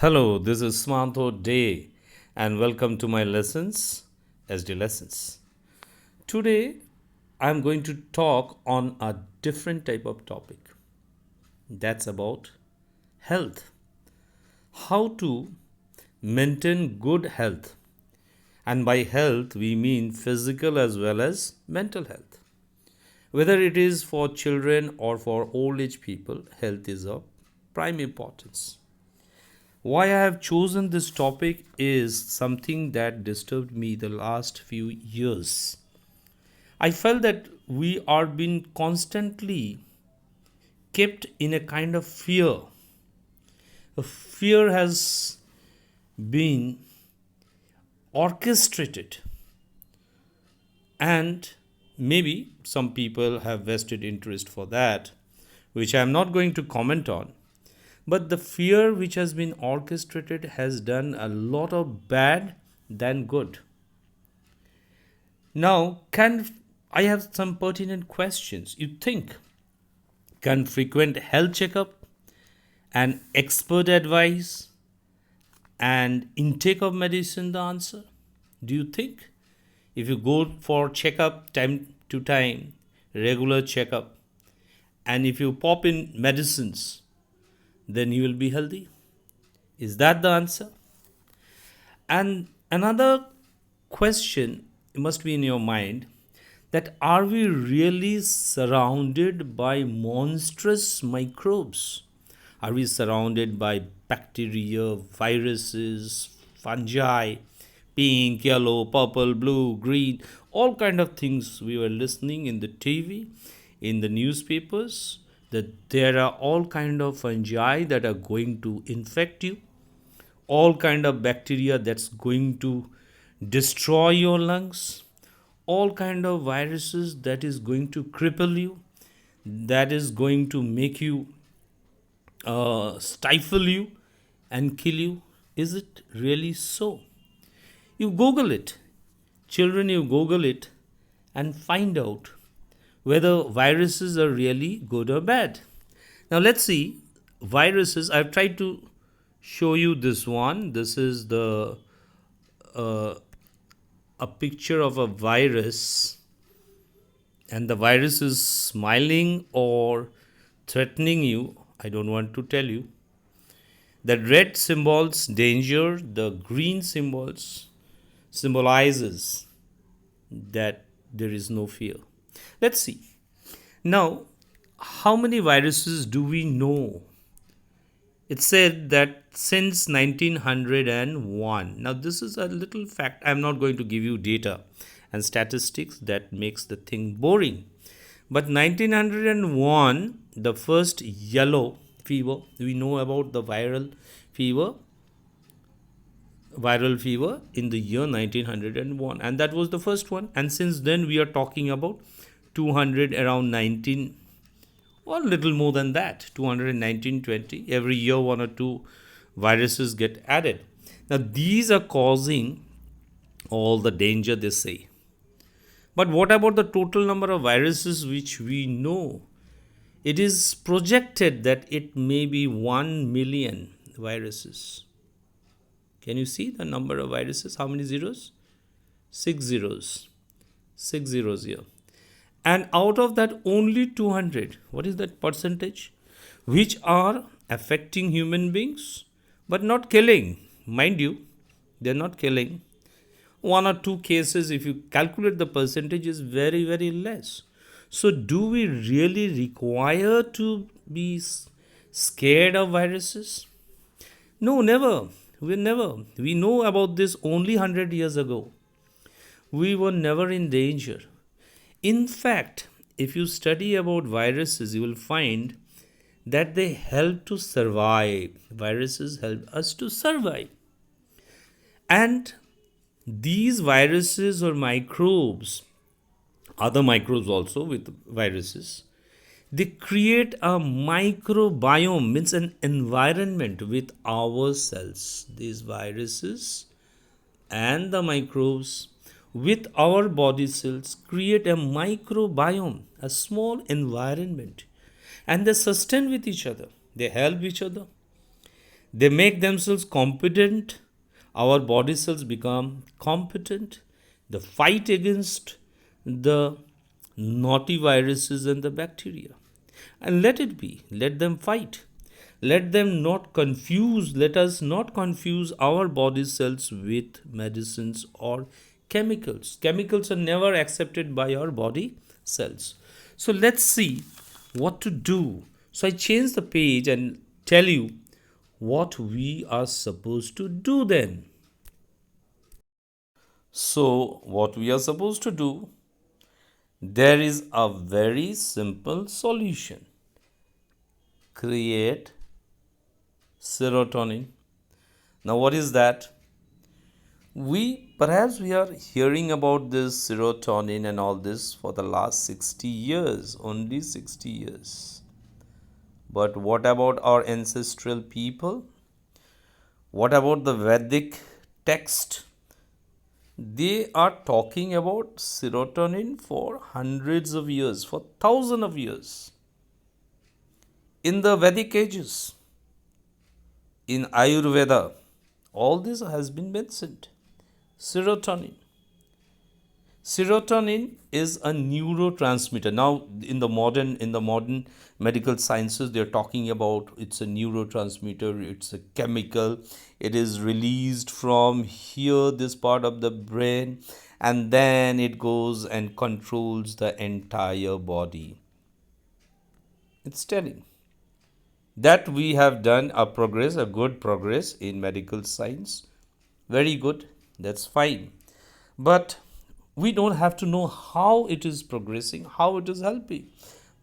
Hello, this is Smantho Day and welcome to my lessons, SD Lessons. Today I am going to talk on a different type of topic. That's about health. How to maintain good health. And by health we mean physical as well as mental health. Whether it is for children or for old age people, health is of prime importance. Why I have chosen this topic is something that disturbed me the last few years. I felt that we are being constantly kept in a kind of fear. A fear has been orchestrated, and maybe some people have vested interest for that, which I am not going to comment on. But the fear which has been orchestrated has done a lot of bad than good. Now, can I have some pertinent questions? You think, can frequent health checkup and expert advice and intake of medicine the answer? Do you think if you go for checkup time to time, regular checkup, and if you pop in medicines, then you will be healthy? Is that the answer? And another question must be in your mind, that are we really surrounded by monstrous microbes? Are we surrounded by bacteria, viruses, fungi, pink, yellow, purple, blue, green, all kind of things we were listening in the TV, in the newspapers, that there are all kind of fungi that are going to infect you, all kind of bacteria that's going to destroy your lungs, all kind of viruses that is going to cripple you, that is going to make you stifle you and kill you. Is it really so? You google it, children, you google it and find out whether viruses are really good or bad. Now let's see viruses. I've tried to show you this one. This is the uh, a picture of a virus, and the virus is smiling or threatening you. I don't want to tell you. The red symbols danger, the green symbols symbolizes that there is no fear. Let's see. Now, how many viruses do we know? It said that since 1901. Now, this is a little fact. I'm not going to give you data and statistics, that makes the thing boring. But 1901, the first yellow fever, we know about the fever, viral fever in the year 1901, and that was the first one. And since then, we are talking about 200 around 19, or little more than that, 219, 20. Every year, one or two viruses get added. Now, these are causing all the danger, they say. But what about the total number of viruses which we know? It is projected that it may be 1 million viruses. Can you see the number of viruses? How many zeros? 6 zeros. 6 zeros here. And out of that, only 200. What is that percentage? Which are affecting human beings but not killing. Mind you, they're not killing. One or two cases, if you calculate the percentage, is very, very less. So, do we really require to be scared of viruses? No, never. We know about this only 100 years ago. We were never in danger. In fact, if you study about viruses, you will find that they help to survive. Viruses help us to survive. And these viruses or microbes, other microbes also with viruses, they create a microbiome, means an environment with our cells. These viruses and the microbes with our body cells create a microbiome, a small environment, and they sustain with each other, they help each other, They make themselves competent. Our body cells become competent. The fight against the naughty viruses and the bacteria. And let it be. Let them fight. Let them not confuse, let us not confuse our body cells with medicines or chemicals. Chemicals are never accepted by our body cells. So let's see what to do. So I change the page and tell you what we are supposed to do then. So, what we are supposed to do, there is a very simple solution. Create serotonin. Now, what is that? We are hearing about this serotonin and all this for the last 60 years, only 60 years. But what about our ancestral people? What about the Vedic text? They are talking about serotonin for hundreds of years, for thousands of years. In the Vedic ages, in Ayurveda, all this has been mentioned. Serotonin. Serotonin is a neurotransmitter. Now, in the modern medical sciences, they're talking about it's a neurotransmitter. It's a chemical. It is released from here, this part of the brain, and then it goes and controls the entire body. It's telling that we have done a good progress in medical science. Very good. That's fine. But we don't have to know how it is progressing, how it is helping.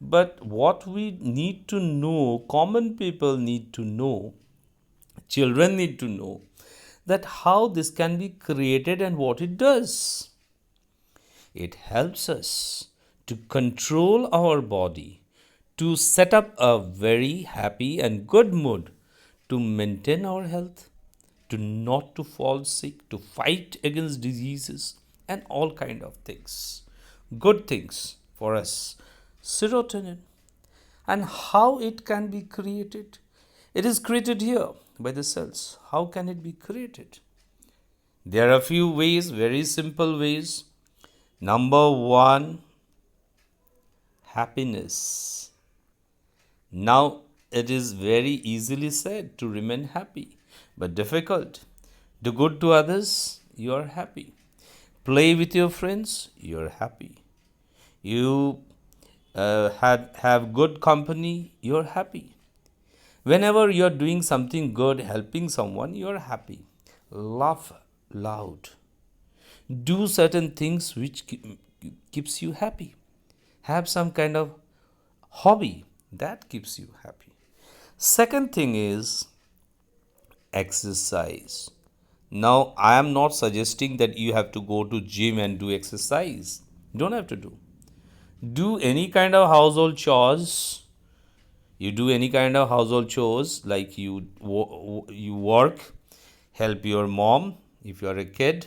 But what we need to know, common people need to know, children need to know, that how this can be created and what it does. It helps us to control our body, to set up a very happy and good mood, to maintain our health, to not to fall sick, to fight against diseases and all kind of things. Good things for us. Serotonin. And how it can be created? It is created here by the cells. How can it be created? There are a few ways, very simple ways. Number one, happiness. Now, it is very easily said to remain happy, but difficult. Do good to others, you are happy. Play with your friends, you are happy. You have good company, you are happy. Whenever you are doing something good, helping someone, you are happy. Laugh loud. Do certain things which keeps you happy. Have some kind of hobby that keeps you happy. Second thing is exercise. Now, I am not suggesting that you have to go to gym and do exercise. Don't have to do. Do any kind of household chores. You do any kind of household chores like you work, help your mom if you are a kid.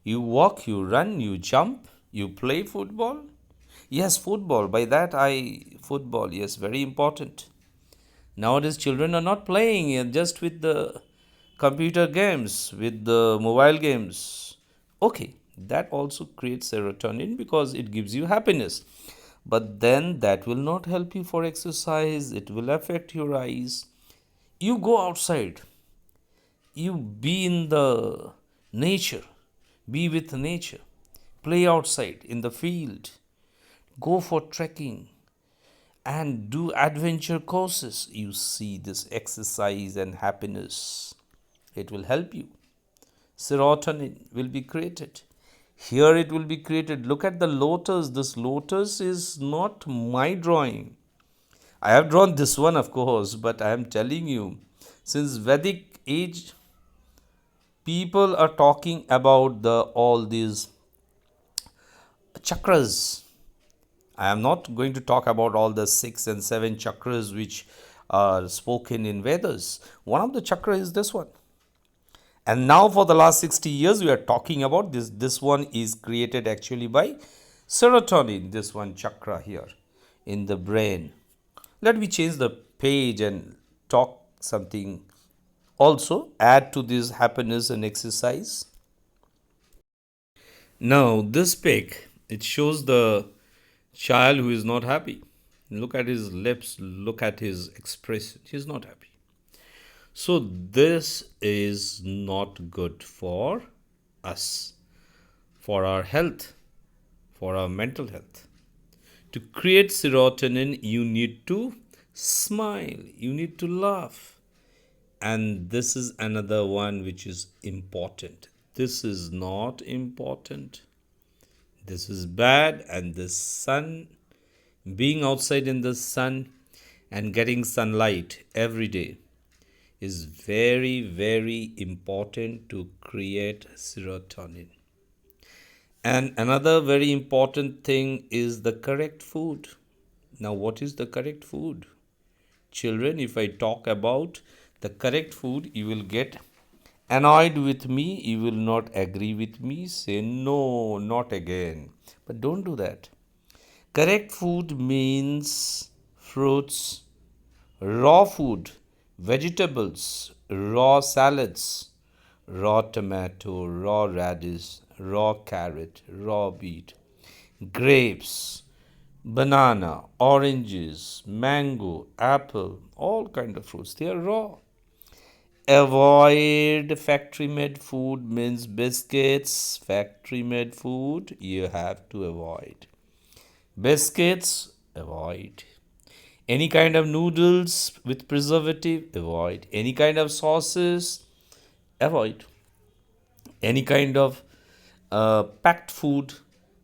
You walk, you run, you jump, you play football. Yes, football. By that football. Yes, very important. Nowadays, children are not playing just with the computer games, with the mobile games. Okay, that also creates serotonin because it gives you happiness. But then that will not help you for exercise, it will affect your eyes. You go outside, you be in the nature, be with nature, play outside in the field, go for trekking and do adventure courses. You see this exercise and happiness. It will help you. Serotonin will be created. Here it will be created. Look at the lotus. This lotus is not my drawing. I have drawn this one, of course, but I am telling you, since Vedic age, people are talking about all these chakras. I am not going to talk about all the 6 and 7 chakras which are spoken in Vedas. One of the chakras is this one. And now for the last 60 years, we are talking about this. This one is created actually by serotonin, this one chakra here in the brain. Let me change the page and talk something Also, add to this happiness and exercise. Now, this pic, it shows the child who is not happy. Look at his lips, look at his expression. He's not happy. So, this is not good for us, for our health, for our mental health. To create serotonin, you need to smile, you need to laugh. And this is another one which is important. This is not important. This is bad, and the sun, being outside in the sun and getting sunlight every day is very, very important to create serotonin. And another very important thing is the correct food. Now, what is the correct food? Children, if I talk about the correct food, you will get annoyed with me, you will not agree with me, say no, not again. But don't do that. Correct food means fruits, raw food, vegetables, raw salads, raw tomato, raw radish, raw carrot, raw beet, grapes, banana, oranges, mango, apple, all kind of fruits. They are raw. Avoid factory made food means biscuits, factory made food you have to avoid. Biscuits, avoid. Any kind of noodles with preservative, avoid. Any kind of sauces, avoid. Any kind of packed food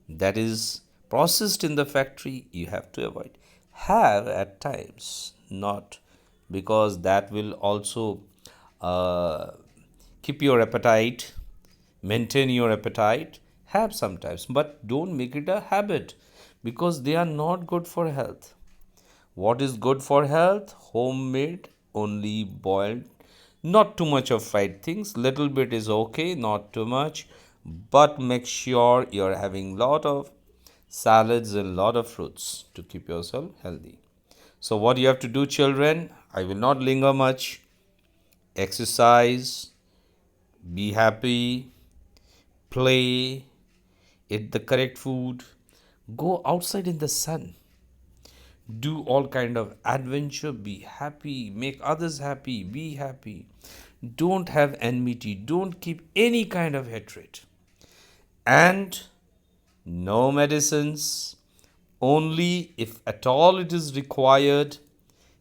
that is processed in the factory, you have to avoid. Have at times, not, because that will also uh, keep your appetite, maintain your appetite. Have sometimes, but don't make it a habit, because they are not good for health. What is good for health? Homemade, only boiled. Not too much of fried things. Little bit is okay, not too much. But make sure you're having lot of salads and lot of fruits to keep yourself healthy. So what you have to do, children, I will not linger much. Exercise, be happy, play, eat the correct food, go outside in the sun, do all kind of adventure, be happy, make others happy, be happy. Don't have enmity, don't keep any kind of hatred. And no medicines, only if at all it is required,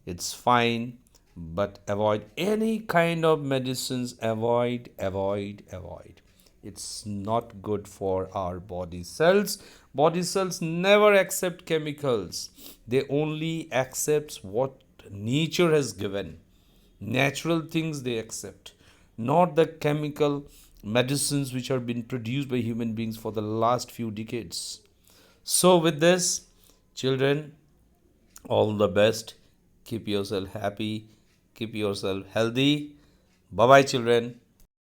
it's fine, but avoid any kind of medicines. Avoid. It's not good for our body cells. Body cells never accept chemicals, they only accept what nature has given. Natural things they accept, not the chemical medicines which are being produced by human beings for the last few decades. So, with this, children, all the best. Keep yourself happy, keep yourself healthy. Bye bye, children.